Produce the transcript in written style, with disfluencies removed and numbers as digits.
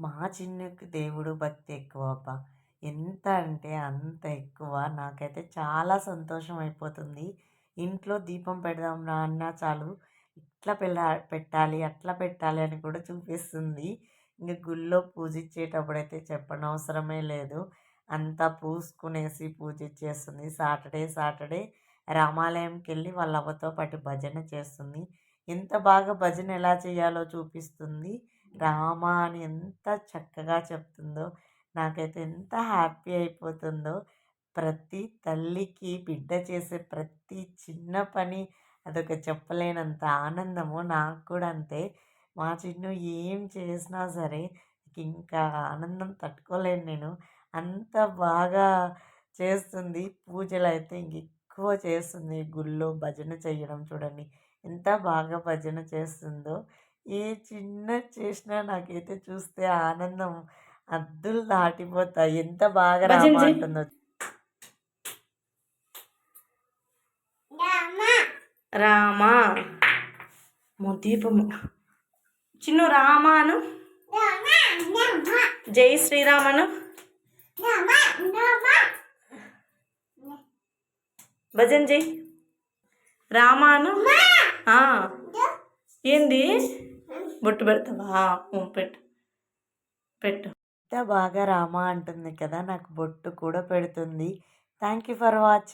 మా చిన్నుకి దేవుడు భక్తి ఎక్కువ అబ్బా. ఎంత అంటే అంత ఎక్కువ. నాకైతే చాలా సంతోషం అయిపోతుంది. ఇంట్లో దీపం పెడదాం రా అన్నా చాలు, ఇట్లా పెట్టాలి, అట్లా పెట్టాలి అని కూడా చూపిస్తుంది. ఇంక గుళ్ళో పూజించేటప్పుడైతే చెప్పనవసరమే లేదు. అంతా పూసుకునేసి పూజిచ్చేస్తుంది. సాటర్డే సాటర్డే రామాలయంకెళ్ళి వాళ్ళ అవ్వతో పాటు భజన చేస్తుంది. ఎంత బాగా భజన ఎలా చేయాలో చూపిస్తుంది. రామ అని ఎంత చక్కగా చెప్తుందో, నాకైతే ఎంత హ్యాపీ అయిపోతుందో. ప్రతి తల్లికి బిడ్డ చేసే ప్రతి చిన్న పని అదొక చెప్పలేనంత ఆనందము. నాకు కూడా అంతే. మా చిన్ను ఏం చేసినా సరే ఇంకా ఆనందం తట్టుకోలేను నేను. అంత బాగా చేస్తుంది. పూజలైతే ఇంకెక్కువ చేస్తుంది. గుళ్ళో భజన చేయడం చూడండి ఎంత బాగా భజన చేస్తుందో. ఏ చిన్నది చేసినా నాకైతే చూస్తే ఆనందం హద్దులు దాటిపోతాయి. ఎంత బాగా రామ అంటుందో. రామా దీపము చిన్ను రామాను, జై శ్రీరామను, భజన్ జై రామాను. ఏంది బొట్టు పెడతావా? పెట్టు పెట్టు. ఎంత బాగా రామ అంటుంది కదా, నాకు బొట్టు కూడా పెడుతుంది. Thank you for watching.